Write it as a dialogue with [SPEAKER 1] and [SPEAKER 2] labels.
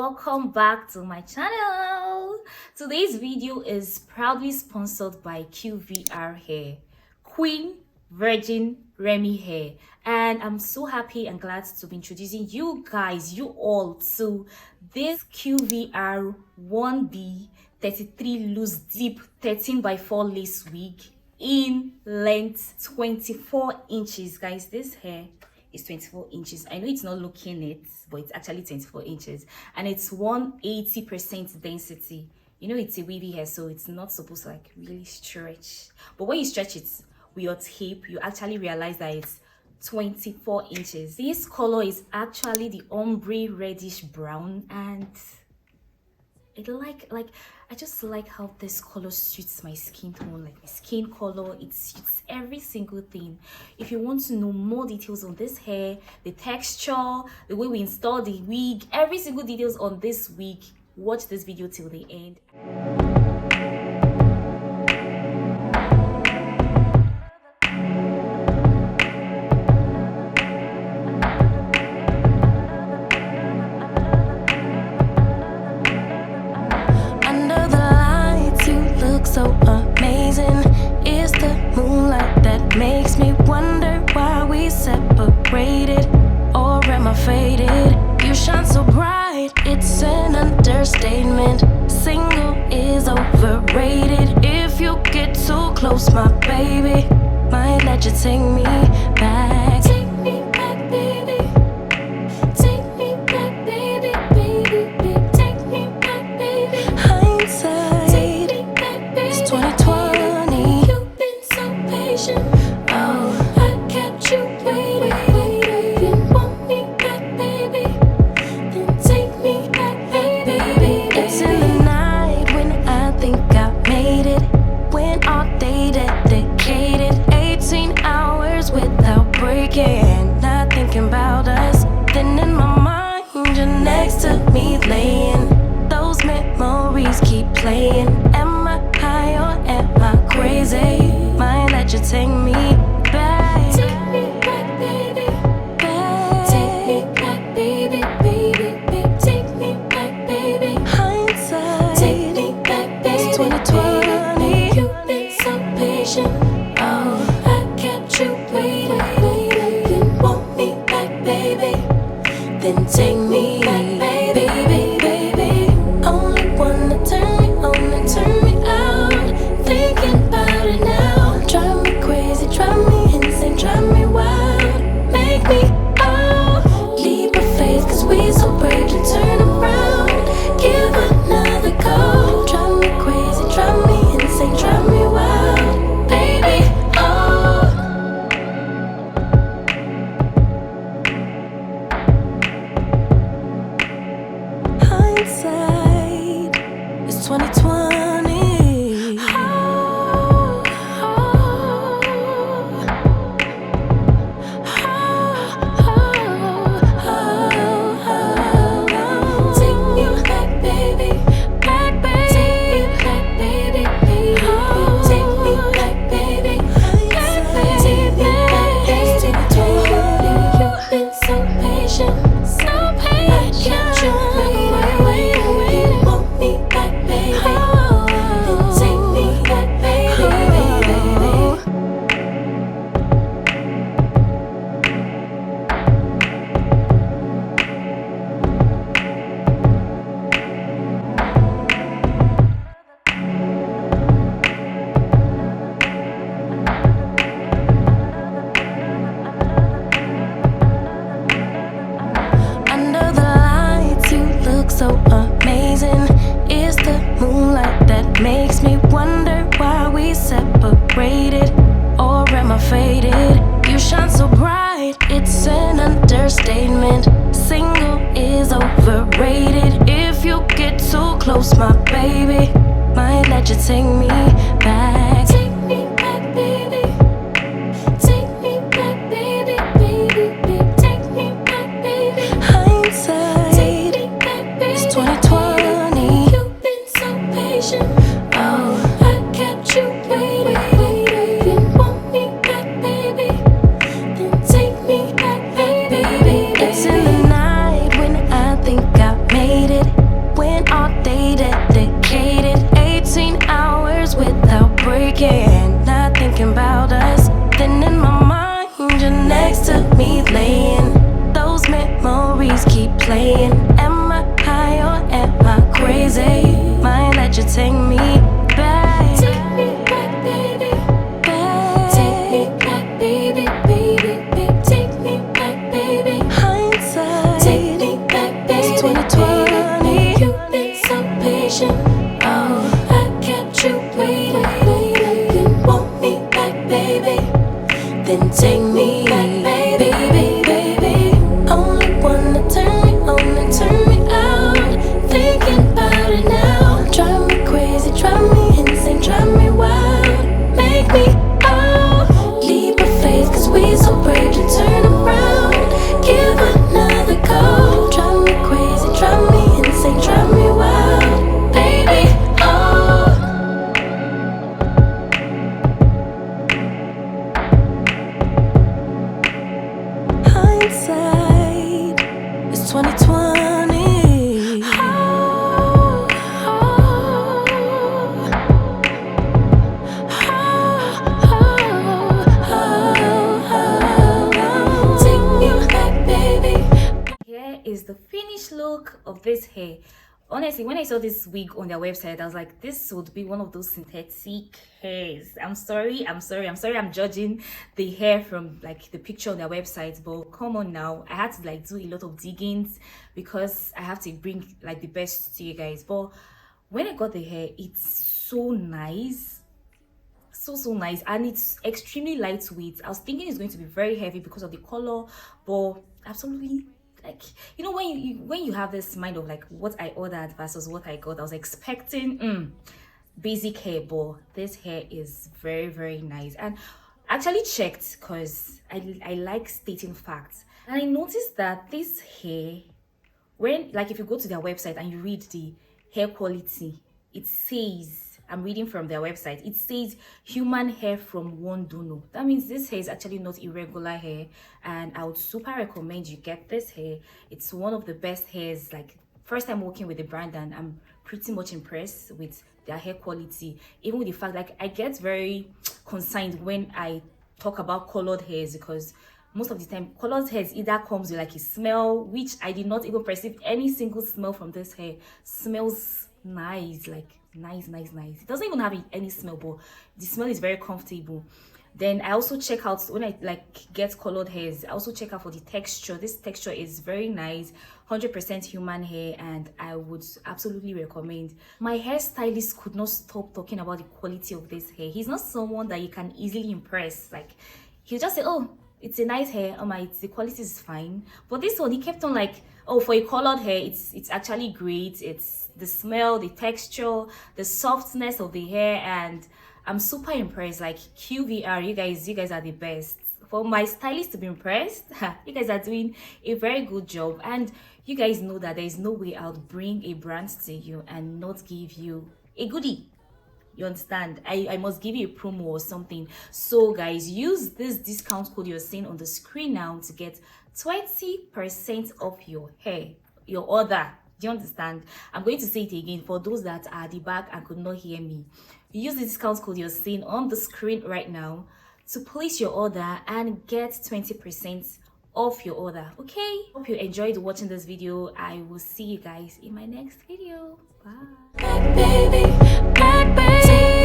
[SPEAKER 1] welcome back to my channel. Today's video is proudly sponsored by QVR Hair, Queen Virgin Remy Hair, and I'm so happy and glad to be introducing you all to this QVR 1B 33 loose deep 13 by 4 lace wig in length 24 inches. Guys, this hair is 24 inches. I know it's not looking it, but it's actually 24 inches, and it's 180% density. You know, it's a wavy hair, so it's not supposed to like really stretch, but when you stretch it with your tape, you actually realize that it's 24 inches. This color is actually the ombre reddish brown, and I just like how this color suits my skin tone, like my skin color. It suits every single thing. If you want to know more details on this hair, the texture, the way we install the wig, every single details on this wig, watch this video till the end.
[SPEAKER 2] So amazing, it's the moonlight that makes me wonder why we separated, or am I faded? You shine so bright, it's an understatement. Single is overrated. If you get too close, my baby might let you take me back. Take me back, baby. Take me back, baby, baby, baby. Take me back, baby. Hindsight. 2020, you've been so patient. Oh, I kept you waiting. You want me back, baby? Then take me back, baby. It's in the night when I think I made it. When all day dedicated, 18 hours without breaking. Not thinking about us. Then in my mind, you're next to me laying. Those memories keep playing. Am I high or am I crazy? Might let you take me back. Take me back, baby. Back. Take me back, baby, baby, baby. Take me back, baby. Hindsight. Take me back, baby. It's 2020. You've been so patient. Oh, I kept you waiting. You want me back, baby? Then take me back, baby, baby. Only one to turn me on and turn me out. Thinking about it now. Drive me crazy, drive me insane, drive me wild. Make me leap of faith, cause we so brave to turn around. Give another go. Drive me crazy, drive me insane, drive me wild. Baby, hindsight is 2020. So amazing, it's the moonlight that makes me wonder why we separated, or am I faded? You shine so bright, it's an understatement. Single is overrated. If you get too close, my baby might let you take me back. Take me back, baby. Take me back, baby, baby, baby. Take me back, baby. Hindsight. 2020, you've been so patient. Oh, I kept you waiting. You want me back, baby? Then take me back, baby. It's in the night when I think I made it. again, not thinking about us. Then in my mind, you're next to me laying. Those memories keep playing. Am I high or am I crazy? Might let you take me back. Take me back, baby. Back. Take me back, baby, baby, baby. Take me back, baby. Hindsight. Take me back, baby. It's 2020. You've been so patient. Oh, I kept you waiting. You want me back, baby? Then take me back, baby, baby. Only wanna turn me out. Thinking about it now. Drive me crazy, drive me insane, drive me wild. Make me leap of faith, 'cause we so brave to turn around. Give another go. Drive me crazy, drive me insane, drive me wild. Baby, hindsight is 2020. Take me back, baby.
[SPEAKER 1] Here is the finished look of this hair. Honestly, when I saw this wig on their website, I was like, this would be one of those synthetic hairs. I'm sorry I'm judging the hair from like the picture on their website, but come on now, I had to like do a lot of diggings because I have to bring like the best to you guys. But when I got the hair, it's so nice, so nice, and it's extremely lightweight. I was thinking it's going to be very heavy because of the color, but absolutely, like, you know, when you have this mind of like what I ordered versus what I got, I was expecting basic hair, but this hair is very nice. And I actually checked because I like stating facts, and I noticed that this hair, when like if you go to their website and you read the hair quality, it says, I'm reading from their website, it says human hair from one donor. That means this hair is actually not irregular hair, and I would super recommend you get this hair. It's one of the best hairs. Like, first time working with the brand, and I'm pretty much impressed with their hair quality. Even with the fact, like, I get very concerned when I talk about colored hairs, because most of the time colored hairs either comes with like a smell, which I did not even perceive any single smell from this hair. Smells nice, like nice. It doesn't even have any smell, but the smell is very comfortable. Then I also check out, when I like get colored hairs, I also check out for the texture. This texture is very nice, 100% human hair, and I would absolutely recommend. My hairstylist could not stop talking about the quality of this hair. He's not someone that you can easily impress. Like, he'll just say, oh, it's a nice hair, the quality is fine. But this one, he kept on like, oh, for a colored hair, it's actually great. It's the smell, the texture, the softness of the hair, and I'm super impressed. Like, QVR, you guys are the best. For my stylist to be impressed, you guys are doing a very good job. And you guys know that there is no way I'll bring a brand to you and not give you a goodie. You understand? I must give you a promo or something. So guys, use this discount code you're seeing on the screen now to get 20% off your hair, your order. Do you understand? I'm going to say it again for those that are at the back and could not hear me. Use the discount code you're seeing on the screen right now to place your order and get 20% off your order. Okay? Hope you enjoyed watching this video. I will see you guys in my next video. Bye.
[SPEAKER 2] Back, baby, back, baby.